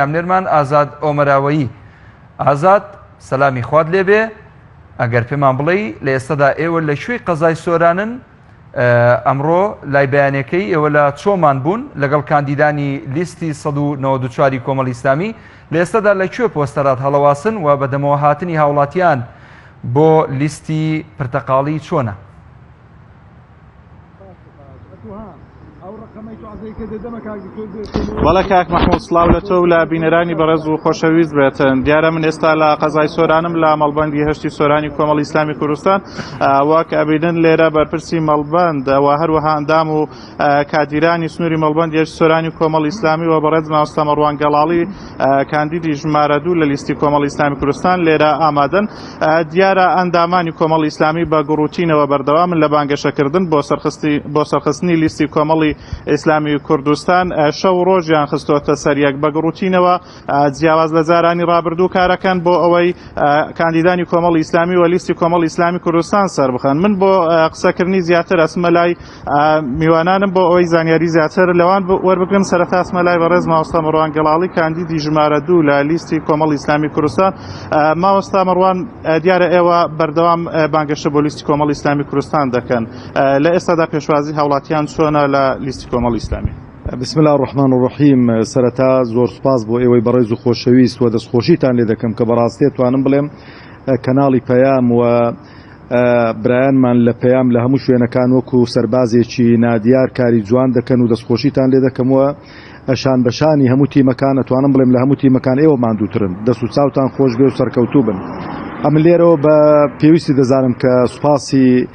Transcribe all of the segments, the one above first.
پێامنێرمان ئازاد ئۆمەراوەیی. ئازاد سەلامی خوات لێبێ، ئەگەر پێمان بڵێ لە ئێستادا ئێوە لە شوێی قەزای سۆرانن، ئەمڕۆ لای بەیانەکەی ئێوە لە چۆمان بوون لەگەڵ کاندیدانی لیستی 194 کۆمەڵی ئیسلامی، لە ئێستادا لەکوێ پۆستەرات هەڵەواسن و بەدەمەوە هاتنی هاوڵاتیان بۆ لیستی پرتەقاڵی چۆنە؟ بەڵێ کاک مەحموود سڵاو لە تۆ و لە بینەرانی بەڕێز و خۆشەویست بێتن. دیارە من ئێستا لە قەزای سۆرانم لە مەڵبەندی هەشتی سۆرانی کۆمەڵی ئیسلامی کوردستان، وەک ئەبینن لێرە بەرپرسی مەڵبەند و هەروەها ئەندام و کادیرانی سنووری مەڵبەندی هەشتی سۆرانی کۆمەڵی ئیسلامی و بەڕێز مامۆستا مەڕوان گەڵاڵی کاندیدی ژمارە 2 لە لیستی کۆمەڵی ئیسلامی کوردستان لێرە ئامادەن. دیارە ئەندامانی کۆمەڵی ئیسلامی بە گڕوتینەوە بەردەوامن لە بانگەشەکردن بۆ سەرخستنی لیستی کۆمەڵی ئیسلامی کوردستان. شەو ڕۆژیان خستۆتە سەریەک بە گڕوتینەوە جیاواز لە جارانی ڕابردوو کارەکەن بۆ ئەوەی کاندیدانی کۆمەڵی ئیسلامی و لیستی کۆمەڵی ئیسلامی کوردستان سەر بخەن. من بۆ قسەکردنی زیاتر ئەسمە لای میوانانم بۆ ئەوەی زانیاری زیاتر لەوان وەربگرم. سەرەتا ئەسمە لای بەڕێز مامۆستا مەڕوان گەڵاڵی کاندیدی ژمارە 2 لە لیستی کۆمەڵی ئیسلامی کوردستان. مامۆستا مەڕوان دیارە ئێوە بەردەوام بانگەشە بۆ لیستی کۆمەڵی ئیسلامی کوردستان دەکەن، لە ئێستادا پێشوازی هاوڵاتیان چۆنە لە لیستی کۆمەڵی ئیسلامی؟ بسم الله الرحمن الرحیم. سەرەتا زۆر سوپاس بۆ ئێوەی بەڕێز و خۆشەویست و دەستخۆشیتان لێ دەکەم کە بەڕاستی توانم بڵێم کەناڵی پەیام و برایانمان لە پەیام لە هەموو شوێنەکان وەکو سەربازێکی نادیار کاری جوان دەکەن و دەستخۆشیتان لێ دەکەمەوە. شان بەشانی هەموو تیمەکان ئەتوانم بڵێم لە هەموو تیمەکان ئێوە ماندووترن، دەست و چاوتان خۆش بێ و سەرکەوتوو بن. ئەم لێرەوە بە پێویستی دەزانم کە سوپاسی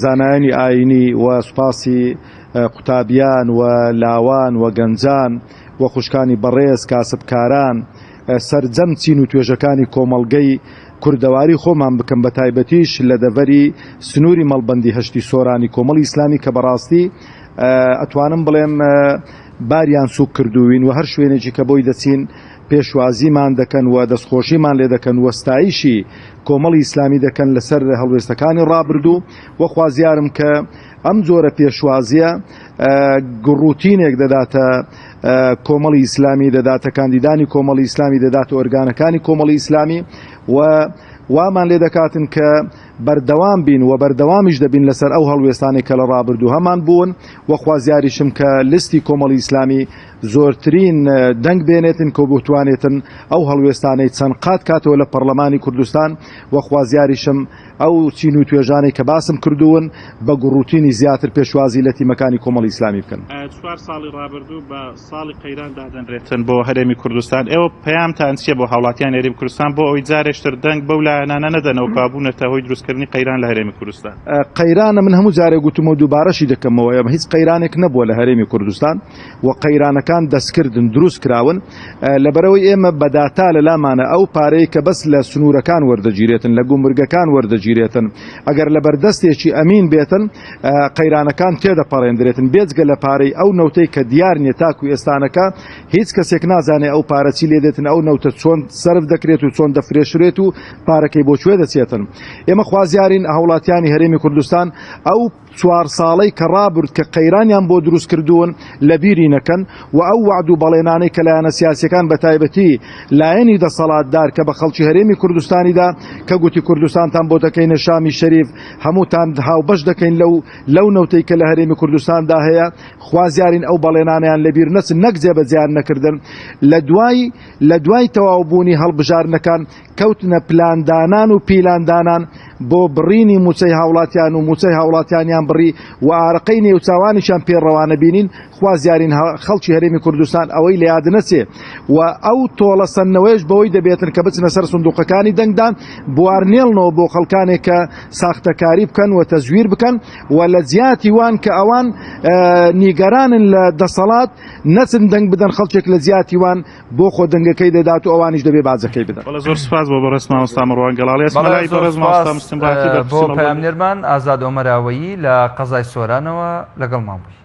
زانایانی ئاینی و سوپاسی قوتابیان و لاوان و گەنجان و خوشکانی بەڕێز کاسبکاران سەرجەم چین و توێژەکانی کۆمەڵگەی کوردەواری خۆمان بکەم بە تایبەتیش لە دەڤەری سنووری مەڵبەندی هەشتی سۆرانی کۆمەڵی ئیسلامی کە بەڕاستی ئەتوانم بڵێم باریان سوک کردوین و هەر شوێنێکی کە بۆی دەچین پێشوازیمان دەکەن و دەستخۆشیمان لێ دەکەن و ستایشی کۆمەڵی ئیسلامی دەکەن لەسەر هەڵوێستەکانی ڕابردوو. وە خوازیارم کە ئەم جۆرە پێشوازیە گڕوتینێک دەداتە کۆمەڵی ئیسلامی، دەداتە کاندیدانی کۆمەڵی ئیسلامی، دەداتە ئۆرگانەکانی کۆمەڵی ئیسلامی و وامان لێ دەکاتن کە بەردەوام بین و بەردەوامیش دەبین لەسەر ئەو هەڵوێستانی کە لە ڕابردوو هەمان بوون. وە خوازیاریشم کە لیستی کۆمەڵی ئیسلامی زۆرترین دەنگ بێنێتن کە بتوانێتن ئەو هەڵوێستانەی چەند قات کاتەوە لە پەرلەمانی کوردستان. وە خوازیاریشم ئەو چین و توێژانەی کە باسم کردوون بە گڕوتینی زیاتر پێشوازی لە تیمەکانی کۆمەڵی ئیسلامی بکەن. 4 ساڵی ڕابردوو بە ساڵی قەیران دادەنرێتن بۆ هەرێمی کوردستان. ئێوە پەیامتان چییە بۆ هاوڵاتیان هەرێمی کوردستان بۆ ئەوەی جارێکتر دەنگ بەو لایەنانە نەدەنەوە کابوونەتە هۆی دروستکردنی قەیران لە هەرێمی کوردستان؟ قەیرانە من هەموو جارێک گوتمە و دووبارەشی دەکەمەوە، ئێمە هیچ قەیرانێک نەبووە لە هەرێمی کوردستان و قەیرانەکان دەستکردن دروست کراون لەبەرەوەی ئێمە بەداتا لە لامانە ئەو پارەی کە بەس لە سنوورەکان وەردەگیرێتن لە گومرگەکان وەردەگیرێتن ئەگەر لە بەردەستێکی ئەمین بێتن قەیرانەکان تێدەپەڕێندرێتن بێجگە لە پارەی ئەو نەوتەی کە دیار نیە تاکو ئێستانەکە هیچ کەسێک نازانێ ئەو پارە چی لێ دێتن، ئەو نەوتە چۆن سەرف دەکرێت و چۆن دەفرێشرێت و پارەکەی بۆ کوێ دەچێتن. ئێمە خوازیارین هاوڵاتیانی هەرێمی کوردستان ئەو 4 ساڵەی کە ڕابرد کە قەیرانیان بۆ دروست کردوون لە بیری نەکەن و ئەو وعد و بەڵێنانەی کە لایەنە سیاسیەکان بە تایبەتی لایەنی دەسەڵاتدار کە بە خەڵکی هەرێمی کوردستانیدا کە گوتی کوردستانتان بۆ دەکەینە شامی شەریف، هەمووتان هاوبەش دەکەین لەو نەوتەی کە لە هەرێمی کوردستاندا هەیە. خوازیارین ئەو بەڵێنانیان لەبیر نەچن، نەک جێبەجیان نەکردن. لە دوای تەواوبوونی هەڵبژارنەکان کەوتنە پلاندانان و پیلاندانان بۆ بڕینی موچەی هاوڵاتیان و موچەی هاوڵاتیانیان بڕی و ئارەقەی نێوچاوانیشان پێڕەوانە بینین. خوازیارین خەڵکی هەرێمی کوردستان ئەوەی لە یاد نەچێ و ئەو تۆڵە سەنەوەیش بەوەی دەبێتن کە بچنە سەر سندوقەکانی دەنگدان بوارنێڵنەوە بۆ خەڵکانێک کە ساختەکاری بکەن و تەزویر بکەن و لە جیاتی وان کە ئەوان نیگەرانن لە دەسەڵات نەچن دەنگ بدەن خەڵکێک لە جیاتی وان بۆ خۆ دەنگەکەی دەدات و ئەوانیش دەبێ بازەکەی بدەن. زۆر سپاس بۆ بەڕێز مامۆستا مەڕوان گەڵاڵی. بۆ پەیامنێرمان ئازاد ئۆمەراوەیی لە قەزای سۆرانەوە لەگەڵمان بووی.